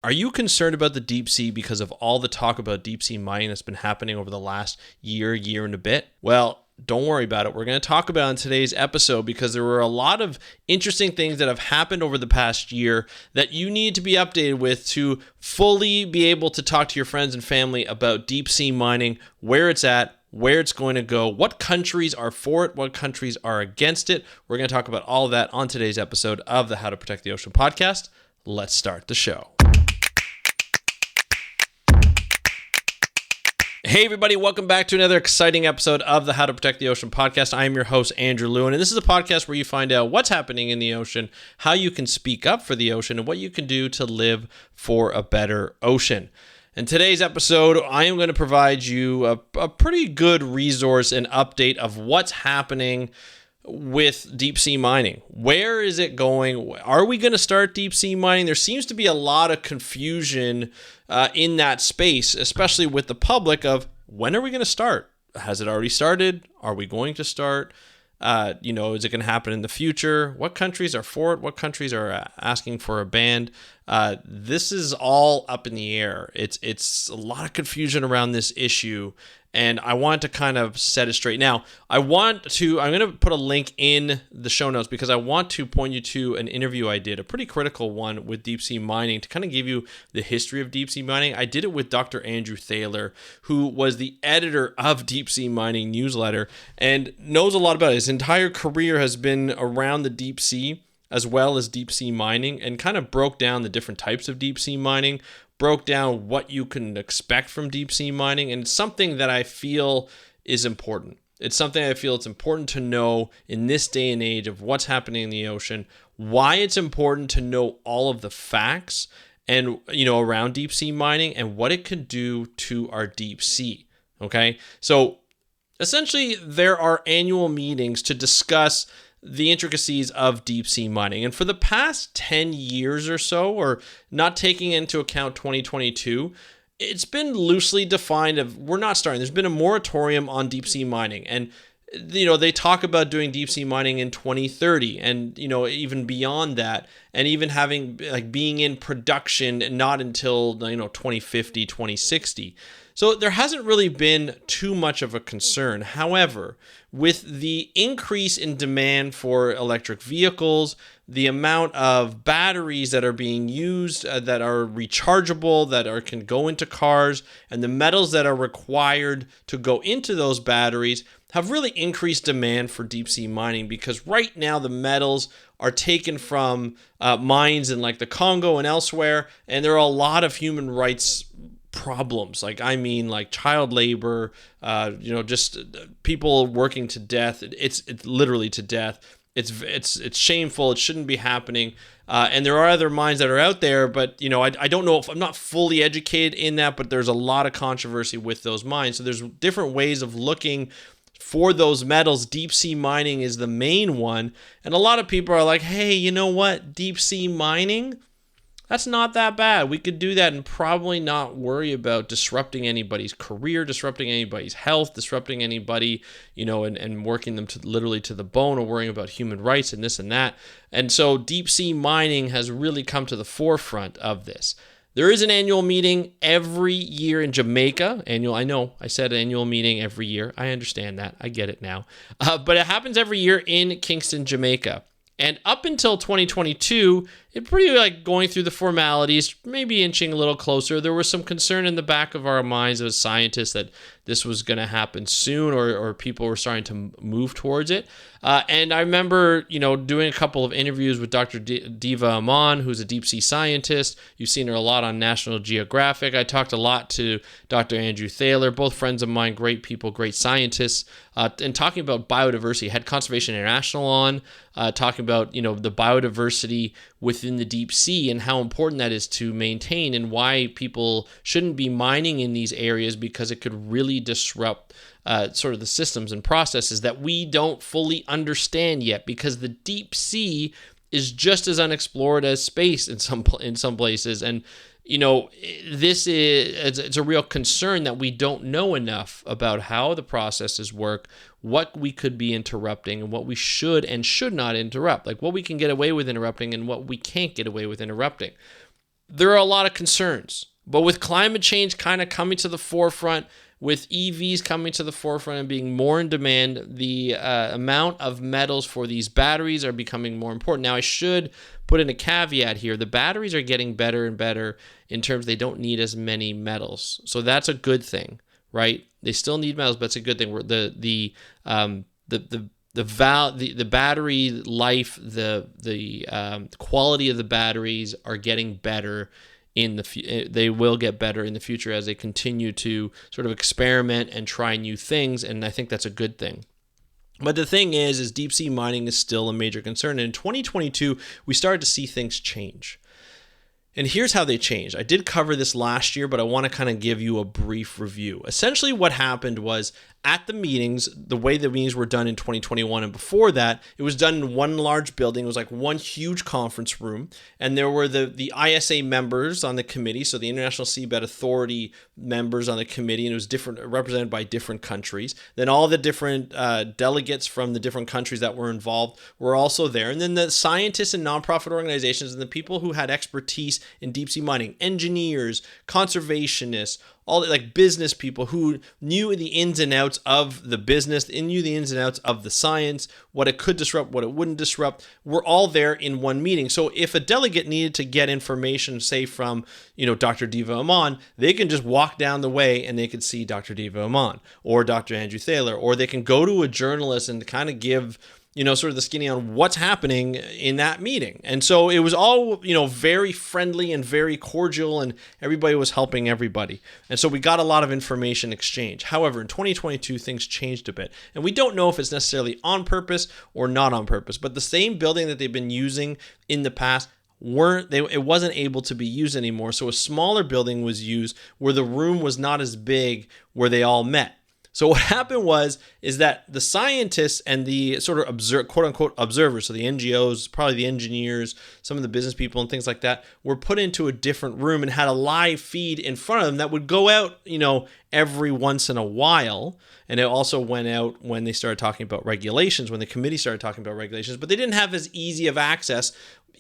Are you concerned about the deep sea because of all the talk about deep sea mining that's been happening over the last year and a bit? Well, don't worry about it. We're going to talk about it in today's episode because there were a lot of interesting things that have happened over the past year that you need to be updated with to fully be able to talk to your friends and family about deep sea mining, where it's at, where it's going to go, what countries are for it, what countries are against it. We're going to talk about all of that on today's episode of the How to Protect the Ocean podcast. Let's start the show. Hey everybody, welcome back to another exciting episode of the How to Protect the Ocean podcast. I am your host, Andrew Lewin, and this is a podcast where you find out what's happening in the ocean, how you can speak up for the ocean, and what you can do to live for a better ocean. In today's episode, I am going to provide you a pretty good resource and update of what's happening with deep sea mining. Where is it going? Are we going to start deep sea mining? There seems to be a lot of confusion in that space, especially with the public of when are we going to start? Has it already started? Are we going to start? Is it going to happen in the future? What countries are for it? What countries are asking for a ban? This is all up in the air. It's a lot of confusion around this issue, and I want to kind of set it straight. Now, I'm going to put a link in the show notes because I want to point you to an interview I did, a pretty critical one with deep sea mining to kind of give you the history of deep sea mining. I did it with Dr. Andrew Lewin, who was the editor of Deep Sea Mining newsletter and knows a lot about it. His entire career has been around the deep sea as well as deep sea mining, and kind of broke down the different types of deep sea mining, broke down what you can expect from deep sea mining, and it's something that I feel is important. It's something I feel it's important to know in this day and age of what's happening in the ocean, why it's important to know all of the facts and around deep sea mining and what it could do to our deep sea. Okay? So essentially there are annual meetings to discuss the intricacies of deep sea mining. And for the past 10 years or so, or not taking into account 2022, it's been loosely defined of we're not starting. There's been a moratorium on deep sea mining. And they talk about doing deep sea mining in 2030 and even beyond that, and even having being in production not until 2050, 2060. So there hasn't really been too much of a concern. However, with the increase in demand for electric vehicles, the amount of batteries that are being used that are rechargeable, can go into cars, and the metals that are required to go into those batteries have really increased demand for deep sea mining, because right now the metals are taken from mines in the Congo and elsewhere, and there are a lot of human rights problems, child labor, just people working to death. It's literally to death. It's shameful. It shouldn't be happening. And there are other mines that are out there, but I don't know if I'm not fully educated in that, but there's a lot of controversy with those mines. So there's different ways of looking for those metals. Deep sea mining is the main one. And a lot of people are like, hey, you know what? Deep sea mining? That's not that bad. We could do that and probably not worry about disrupting anybody's career, disrupting anybody's health, disrupting anybody, and working them literally to the bone, or worrying about human rights and this and that. And so deep sea mining has really come to the forefront of this. There is an annual meeting every year in Jamaica. I know I said annual meeting every year. I understand that. I get it now. But it happens every year in Kingston, Jamaica. And up until 2022, it pretty going through the formalities, maybe inching a little closer. There was some concern in the back of our minds as scientists that this was going to happen soon, or people were starting to move towards it. And I remember, doing a couple of interviews with Dr. Diva Aman, who's a deep sea scientist. You've seen her a lot on National Geographic. I talked a lot to Dr. Andrew Lewin, both friends of mine, great people, great scientists, and talking about biodiversity. Had Conservation International on, talking about, the biodiversity within the deep sea and how important that is to maintain, and why people shouldn't be mining in these areas, because it could really disrupt sort of the systems and processes that we don't fully understand yet, because the deep sea is just as unexplored as space in some places. And it's a real concern that we don't know enough about how the processes work, what we could be interrupting, and what we should and should not interrupt, what we can get away with interrupting and what we can't get away with interrupting. there are a lot of concerns. But with climate change kind of coming to the forefront, with EVs coming to the forefront and being more in demand, the amount of metals for these batteries are becoming more important. Now, I should put in a caveat here. The batteries are getting better and better in terms they don't need as many metals. So that's a good thing, right? They still need metals, but it's a good thing. The battery life, the quality of the batteries are getting better. They will get better in the future as they continue to sort of experiment and try new things, and I think that's a good thing. But the thing is deep sea mining is still a major concern. And in 2022, we started to see things change. And here's how they changed. I did cover this last year, but I want to kind of give you a brief review. Essentially, what happened was at the meetings, the way the meetings were done in 2021 and before that, it was done in one large building. It was like one huge conference room. And there were the ISA members on the committee, so the International Seabed Authority members on the committee, and it was represented by different countries. Then all the different delegates from the different countries that were involved were also there. And then the scientists and nonprofit organizations and the people who had expertise in deep sea mining, engineers, conservationists, all like business people who knew the ins and outs of the business, knew the ins and outs of the science, what it could disrupt, what it wouldn't disrupt, were all there in one meeting. So if a delegate needed to get information, say from, Dr. Diva Aman, they can just walk down the way and they could see Dr. Diva Aman or Dr. Andrew Thaler, or they can go to a journalist and kind of give sort of the skinny on what's happening in that meeting. And so it was all, very friendly and very cordial, and everybody was helping everybody. And so we got a lot of information exchange. However, in 2022, things changed a bit. And we don't know if it's necessarily on purpose or not on purpose, but the same building that they've been using in the past it wasn't able to be used anymore. So a smaller building was used where the room was not as big where they all met. So what happened is that the scientists and the sort of quote unquote observers, so the NGOs, probably the engineers, some of the business people and things like that, were put into a different room and had a live feed in front of them that would go out, every once in a while. And it also went out when they started talking about regulations, when the committee started talking about regulations, but they didn't have as easy of access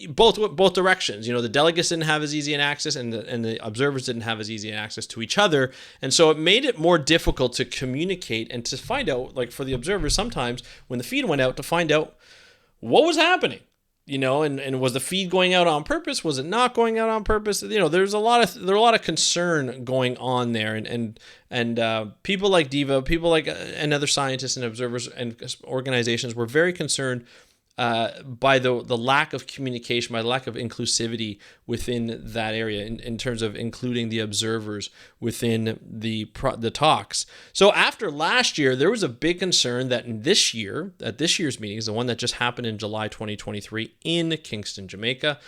both directions. The delegates didn't have as easy an access, and the observers didn't have as easy an access to each other. And so it made it more difficult to communicate and to find out, like for the observers sometimes when the feed went out, to find out what was happening. And was the feed going out on purpose? Was it not going out on purpose? There's a lot of concern going on there, and people like Diva, people like and other scientists and observers and organizations were very concerned by the lack of communication, by the lack of inclusivity within that area in terms of including the observers within the talks. So after last year, there was a big concern that at this year's meetings, the one that just happened in July 2023 in Kingston, Jamaica,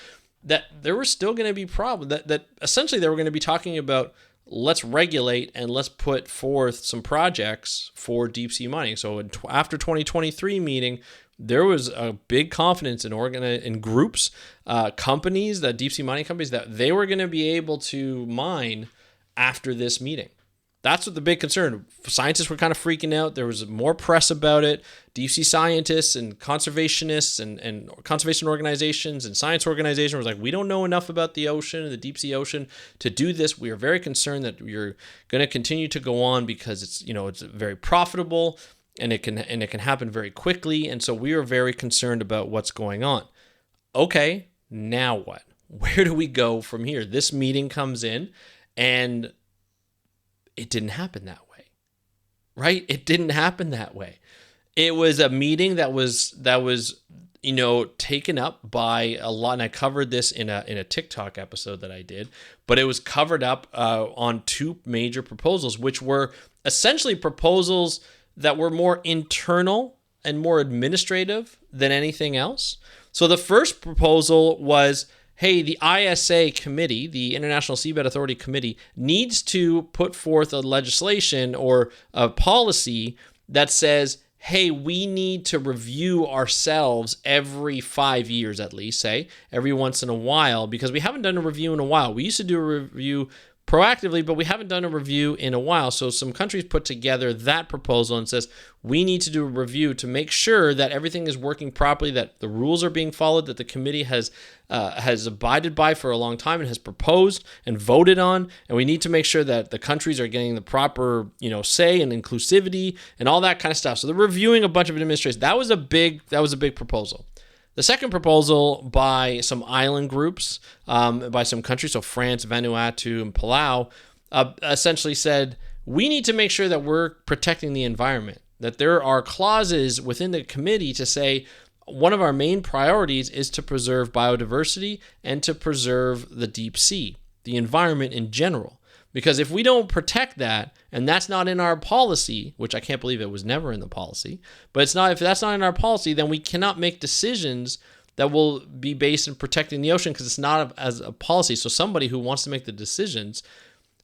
that there were still going to be problems, that essentially they were going to be talking about let's regulate and let's put forth some projects for deep sea mining. So after 2023 meeting, there was a big confidence in groups, companies, that deep sea mining companies, that they were going to be able to mine after this meeting. That's what the big concern. Scientists were kind of freaking out. There was more press about it. Deep sea scientists and conservationists and conservation organizations and science organizations was like, we don't know enough about the ocean and the deep sea ocean to do this. We are very concerned that you're going to continue to go on because it's very profitable. And it can happen very quickly. And so we are very concerned about what's going on. Okay, now what? Where do we go from here? This meeting comes in and it didn't happen that way, right? It didn't happen that way. It was a meeting that was taken up by a lot, and I covered this in a TikTok episode that I did, but it was covered up on two major proposals, which were essentially proposals that were more internal and more administrative than anything else. So the first proposal was, hey, the ISA committee, the International Seabed Authority Committee, needs to put forth a legislation or a policy that says, hey, we need to review ourselves every 5 years at least, say, every once in a while, because we haven't done a review in a while. We used to do a review proactively, but we haven't done a review in a while. So some countries put together that proposal and says we need to do a review to make sure that everything is working properly, that the rules are being followed, that the committee has abided by for a long time and has proposed and voted on, and we need to make sure that the countries are getting the proper say and inclusivity and all that kind of stuff. So they're reviewing a bunch of administrations. That was a big proposal. The second proposal by some island groups, by some countries, so France, Vanuatu, and Palau, essentially said, we need to make sure that we're protecting the environment, that there are clauses within the committee to say one of our main priorities is to preserve biodiversity and to preserve the deep sea, the environment in general. Because if we don't protect that, and that's not in our policy, which I can't believe it was never in the policy, but if that's not in our policy, then we cannot make decisions that will be based in protecting the ocean because it's not as a policy. So somebody who wants to make the decisions,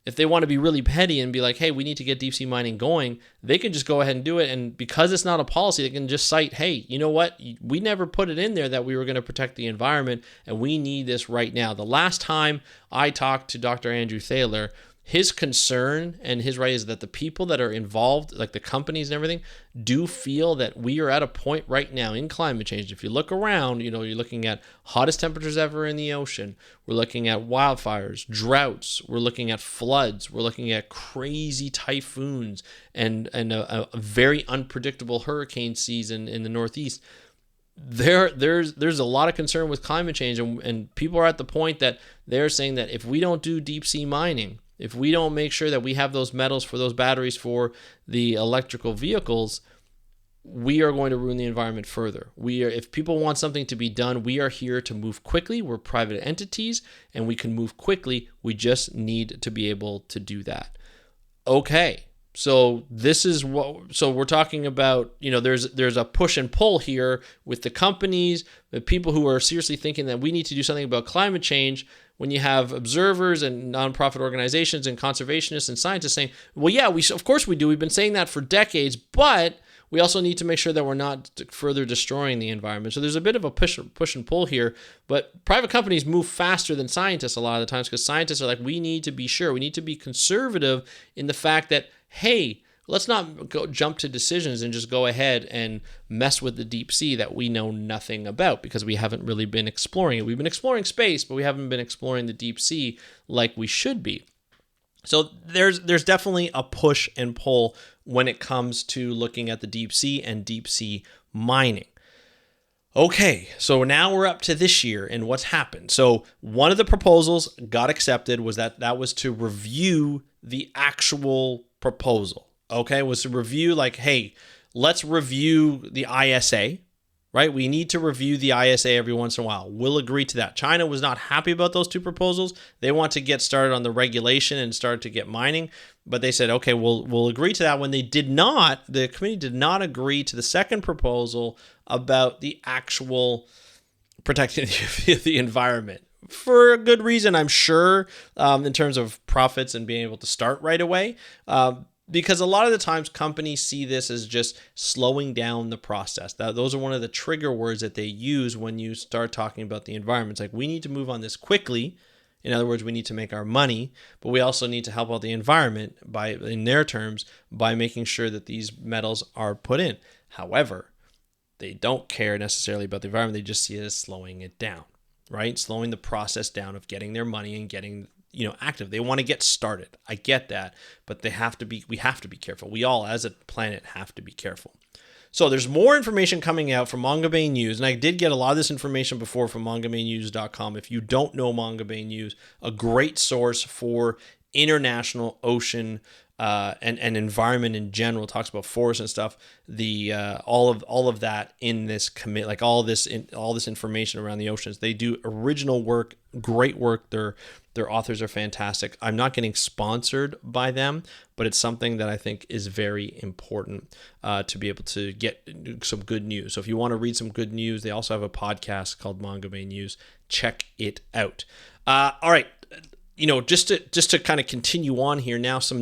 if they want to be really petty and be like, hey, we need to get deep sea mining going, they can just go ahead and do it. And because it's not a policy, they can just cite, hey, you know what? We never put it in there that we were going to protect the environment, and we need this right now. The last time I talked to Dr. Andrew Thaler, his concern and his right is that the people that are involved, like the companies and everything, do feel that we are at a point right now in climate change. If you look around, you're looking at hottest temperatures ever in the ocean. We're looking at wildfires, droughts. We're looking at floods. We're looking at crazy typhoons and a very unpredictable hurricane season in the Northeast. There's a lot of concern with climate change, and people are at the point that they're saying that if we don't do deep sea mining, if we don't make sure that we have those metals for those batteries for the electrical vehicles, we are going to ruin the environment further. If people want something to be done, we are here to move quickly. We're private entities and we can move quickly. We just need to be able to do that. Okay. So we're talking about, there's a push and pull here with the companies, the people who are seriously thinking that we need to do something about climate change, when you have observers and nonprofit organizations and conservationists and scientists saying, well, yeah, of course we do. We've been saying that for decades, but we also need to make sure that we're not further destroying the environment. So there's a bit of a push and pull here, but private companies move faster than scientists a lot of the times because scientists are like, we need to be sure. We need to be conservative in the fact that, hey, let's not jump to decisions and just go ahead and mess with the deep sea that we know nothing about because we haven't really been exploring it. We've been exploring space, but we haven't been exploring the deep sea like we should be. So there's definitely a push and pull when it comes to looking at the deep sea and deep sea mining. Okay, so now we're up to this year and what's happened. So one of the proposals got accepted was that was to review the actual proposal. Okay, was to review like, hey, let's review the ISA, right? We need to review the ISA every once in a while. We'll agree to that. China was not happy about those two proposals. They want to get started on the regulation and start to get mining, but they said, okay, we'll agree to that. When they did not, the committee did not agree to the second proposal about the actual protecting the environment. For a good reason, I'm sure, in terms of profits and being able to start right away. Because a lot of the times companies see this as just slowing down the process. Those are one of the trigger words that they use when you start talking about the environment. It's like, we need to move on this quickly. In other words, we need to make our money, but we also need to help out the environment in their terms, by making sure that these metals are put in. However, they don't care necessarily about the environment. They just see it as slowing it down, right? Slowing the process down of getting their money and getting active. They want to get started. I get that, but we have to be careful. We all as a planet have to be careful. So there's more information coming out from Manga Bay News, and I did get a lot of this information before from mangabaynews.com. If you don't know Manga Bay News, a great source for international ocean and environment in general, talks about forests and stuff. The all of that in this commit, like all this information around the oceans. They do original work, great work. Their authors are fantastic. I'm not getting sponsored by them, but it's something that I think is very important to be able to get some good news. So if you want to read some good news, they also have a podcast called Manga Bay News. Check it out. All right. Just to kind of continue on here now, a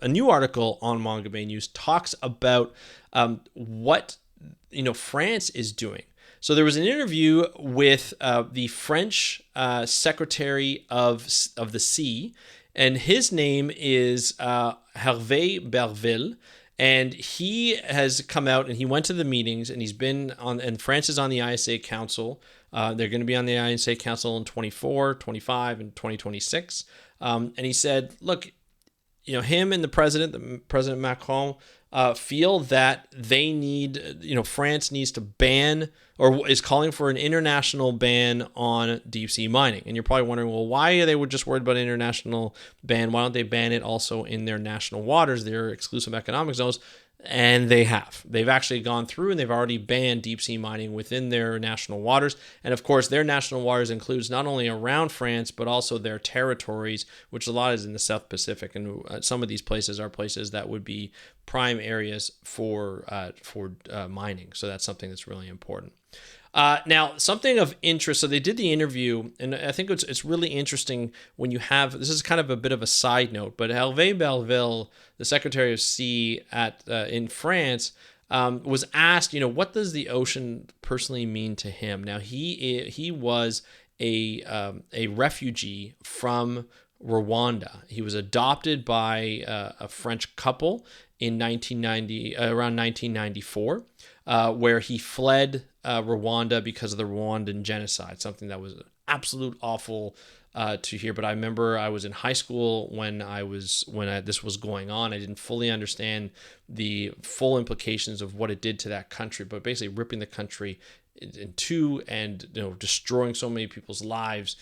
new article on Manga Bay News talks about what France is doing. So there was an interview with the French Secretary of the Sea, and his name is Hervé Berville. And he has come out and he went to the meetings, and he's been on, and France is on the ISA Council. They're going to be on the ISA Council in 24, 25, and 2026. And he said, look, him and the President Macron, feel that they need, France needs to ban, or is calling for an international ban on deep sea mining. And you're probably wondering, well, why are they just worried about an international ban? Why don't they ban it also in their national waters, their exclusive economic zones? And they've actually gone through and they've already banned deep sea mining within their national waters. And of course, their national waters includes not only around France, but also their territories, which a lot is in the South Pacific. And some of these places are places that would be prime areas for mining. So that's something that's really important. Now, something of interest. So they did the interview, and I think it's really interesting when you have, this is kind of a bit of a side note, but Hervé Belleville, the Secretary of Sea in France, was asked, what does the ocean personally mean to him? Now, he was a refugee from Rwanda. He was adopted by a French couple in around 1994, where he fled Rwanda because of the Rwandan genocide, something that was absolute awful to hear. But I remember I was in high school when this was going on. I didn't fully understand the full implications of what it did to that country, but basically ripping the country in two and destroying so many people's lives,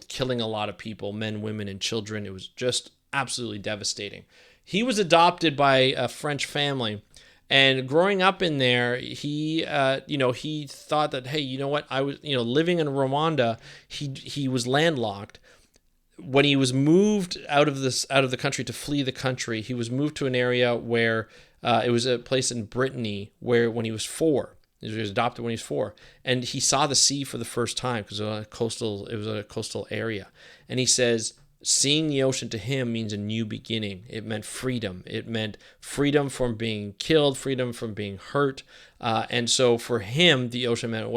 killing a lot of people, men, women, and children. It was just absolutely devastating. He was adopted by a French family. And growing up in there, he thought that, hey, you know what? I was, living in Rwanda. He was landlocked. When he was moved out of the country to flee the country, he was moved to an area where it was a place in Brittany where when he was 4. He was adopted when he was 4, and he saw the sea for the first time because it was a coastal area. And he says, seeing the ocean to him means a new beginning. It meant freedom. It meant freedom from being killed, freedom from being hurt. And so for him, the ocean meant,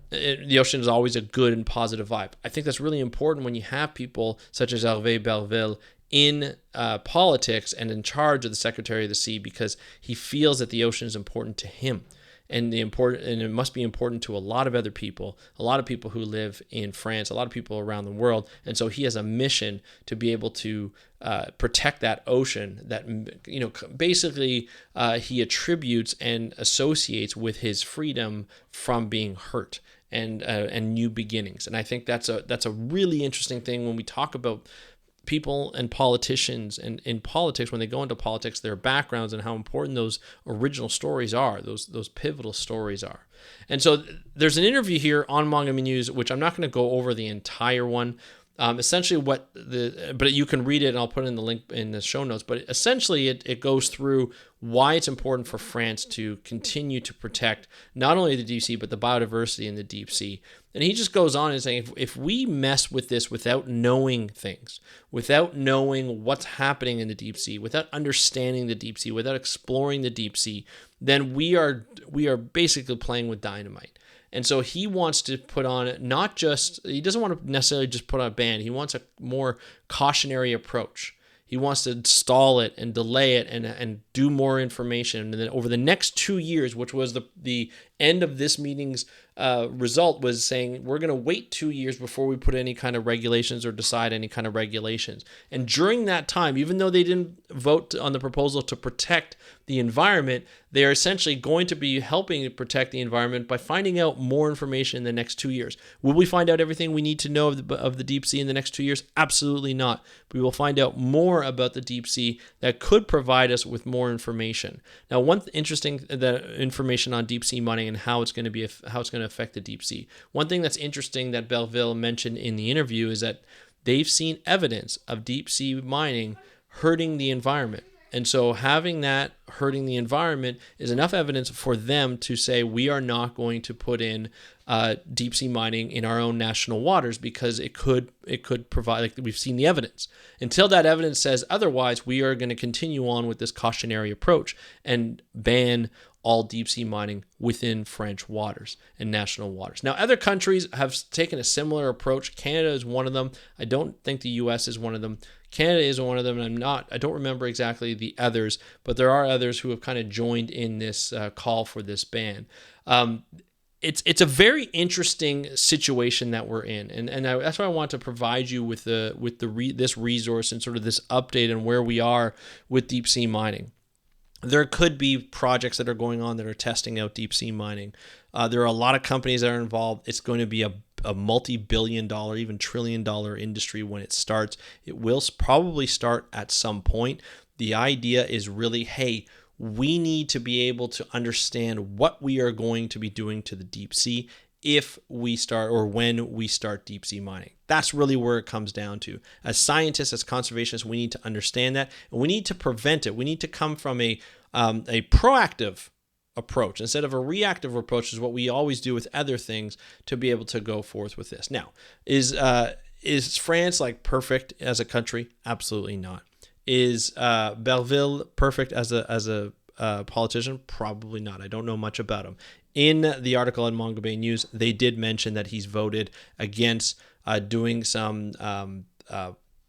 the ocean is always a good and positive vibe. I think that's really important when you have people such as Hervé Berville in politics and in charge of the Secretary of the Sea, because he feels that the ocean is important to him. And it must be important to a lot of other people, a lot of people who live in France, a lot of people around the world. And so he has a mission to be able to protect that ocean that, basically he attributes and associates with his freedom from being hurt and new beginnings. And I think that's a really interesting thing when we talk about people and politicians, and in politics, when they go into politics, their backgrounds and how important those original stories are, those pivotal stories are. And so there's an interview here on MongoDB News, which I'm not going to go over the entire one. Essentially but you can read it, and I'll put it in the link in the show notes, but essentially it goes through why it's important for France to continue to protect not only the deep sea, but the biodiversity in the deep sea. And he just goes on and saying, if we mess with this without knowing things, without knowing what's happening in the deep sea, without understanding the deep sea, without exploring the deep sea, then we are basically playing with dynamite. And so he wants to put on he doesn't want to necessarily just put on a ban. He wants a more cautionary approach. He wants to stall it and delay it and do more information. And then over the next 2 years, which was the end of this meeting's result, was saying we're going to wait 2 years before we put any kind of regulations or decide any kind of regulations. And during that time, even though they didn't vote on the proposal to protect the environment, they are essentially going to be helping to protect the environment by finding out more information in the next 2 years. Will we find out everything we need to know of the deep sea in the next 2 years? Absolutely not. We will find out more about the deep sea that could provide us with more information. Now, one interesting information on deep sea mining and how it's going to affect the deep sea. One thing that's interesting that Belleville mentioned in the interview is that they've seen evidence of deep sea mining hurting the environment. And so having that hurting the environment is enough evidence for them to say we are not going to put in deep sea mining in our own national waters, because it could provide, like we've seen the evidence. Until that evidence says otherwise, we are going to continue on with this cautionary approach and ban all deep sea mining within French waters and national waters. Now, other countries have taken a similar approach. Canada is one of them. I don't think the US is one of them. Canada is one of them, and I don't remember exactly the others, but there are others who have kind of joined in this call for this ban. It's a very interesting situation that we're in, and that's why I want to provide you with this resource and sort of this update on where we are with deep sea mining. There could be projects that are going on that are testing out deep sea mining. There are a lot of companies that are involved. It's going to be a multi-billion-dollar, even trillion-dollar industry when it starts. It will probably start at some point. The idea is really, hey, we need to be able to understand what we are going to be doing to the deep sea if we start, or when we start deep sea mining. That's really where it comes down to. As scientists, as conservationists, we need to understand that, and we need to prevent it. We need to come from a proactive approach instead of a reactive approach, is what we always do with other things, to be able to go forth with this. Now, is France like perfect as a country? Absolutely not. Is Belleville perfect as a politician? Probably not. I don't know much about him. In the article in Mongabay News, they did mention that he's voted against doing some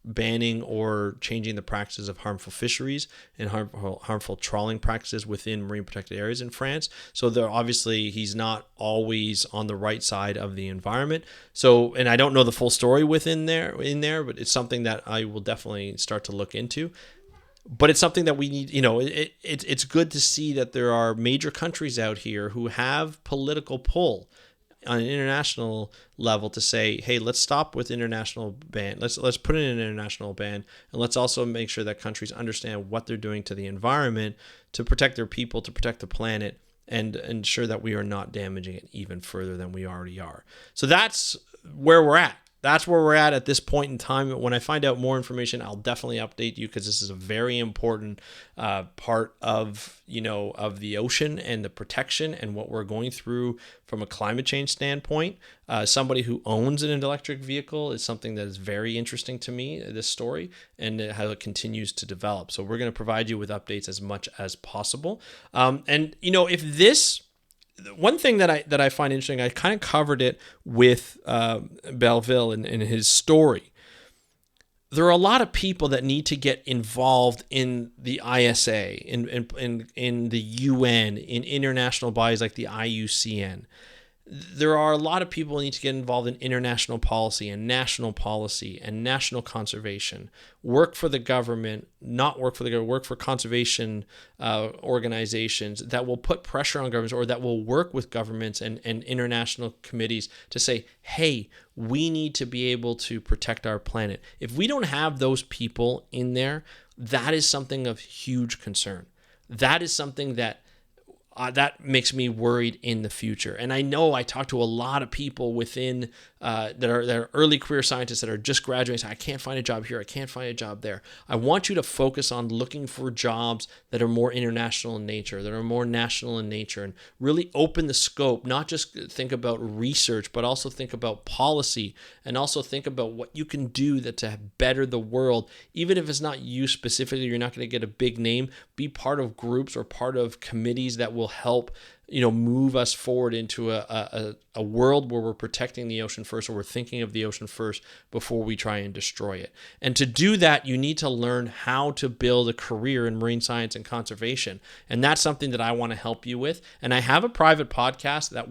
banning or changing the practices of harmful fisheries and harmful trawling practices within marine protected areas in France. So obviously he's not always on the right side of the environment. So, and I don't know the full story in there, but it's something that I will definitely start to look into. But it's something that we need, it's good to see that there are major countries out here who have political pull on an international level to say, hey, let's stop with international ban. Let's put in an international ban, and let's also make sure that countries understand what they're doing to the environment to protect their people, to protect the planet, and ensure that we are not damaging it even further than we already are. So that's where we're at. That's where we're at this point in time. When I find out more information, I'll definitely update you, because this is a very important part of the ocean and the protection and what we're going through from a climate change standpoint. Somebody who owns an electric vehicle is something that is very interesting to me, this story, and how it continues to develop. So we're going to provide you with updates as much as possible. If this... One thing that I find interesting, I kind of covered it with Belleville in his story. There are a lot of people that need to get involved in the ISA, in the UN, in international bodies like the IUCN. There are a lot of people who need to get involved in international policy and national conservation, work for the government, not work for the government, work for conservation organizations that will put pressure on governments, or that will work with governments and international committees to say, hey, we need to be able to protect our planet. If we don't have those people in there, that is something of huge concern. That is something that makes me worried in the future. And I know I talk to a lot of people within that are early career scientists that are just graduating, saying, I can't find a job here, I can't find a job there. I want you to focus on looking for jobs that are more international in nature, that are more national in nature, and really open the scope, not just think about research, but also think about policy, and also think about what you can do to better the world. Even if it's not you specifically, you're not going to get a big name, be part of groups or part of committees that will help move us forward into a world where we're protecting the ocean first, or we're thinking of the ocean first before we try and destroy it. And to do that, you need to learn how to build a career in marine science and conservation. And that's something that I want to help you with. And I have a private podcast that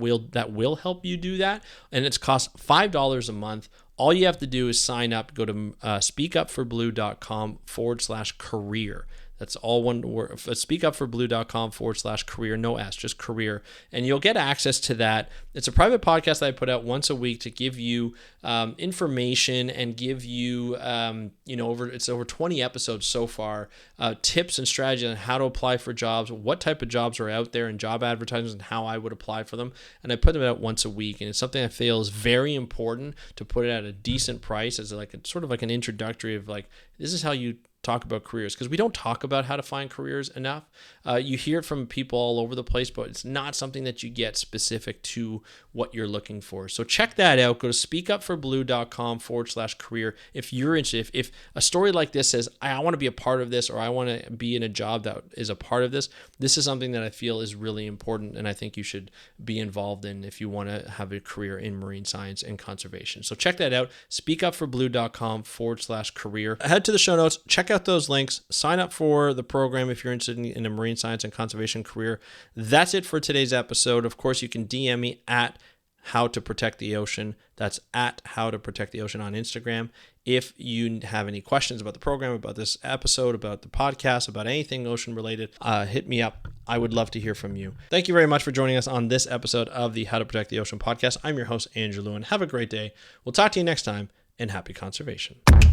will help you do that. And it's cost $5 a month. All you have to do is sign up, go to speakupforblue.com/career. That's all one word. Speakupforblue.com/career, no S, just career. And you'll get access to that. It's a private podcast that I put out once a week to give you information and give you, it's over 20 episodes so far, tips and strategies on how to apply for jobs, what type of jobs are out there, and job advertisements, and how I would apply for them. And I put them out once a week. And it's something I feel is very important to put it at a decent price as sort of like an introductory of like, this is how you talk about careers, because we don't talk about how to find careers enough. You hear it from people all over the place, but it's not something that you get specific to what you're looking for. So check that out. Go to speakupforblue.com/career if you're interested. If a story like this says, I want to be a part of this, or I want to be in a job that is a part of this, this is something that I feel is really important, and I think you should be involved in if you want to have a career in marine science and conservation. So check that out, speakupforblue.com/career. Head to the show notes, check out those links, sign up for the program if you're interested in a marine science and conservation career. That's it for today's episode. Of course, you can DM me at How to Protect the Ocean. That's at How to Protect the Ocean on Instagram. If you have any questions about the program, about this episode, about the podcast, about anything ocean related, hit me up. I would love to hear from you. Thank you very much for joining us on this episode of the How to Protect the Ocean podcast. I'm your host, Andrew Lewin. Have a great day. We'll talk to you next time, and happy conservation.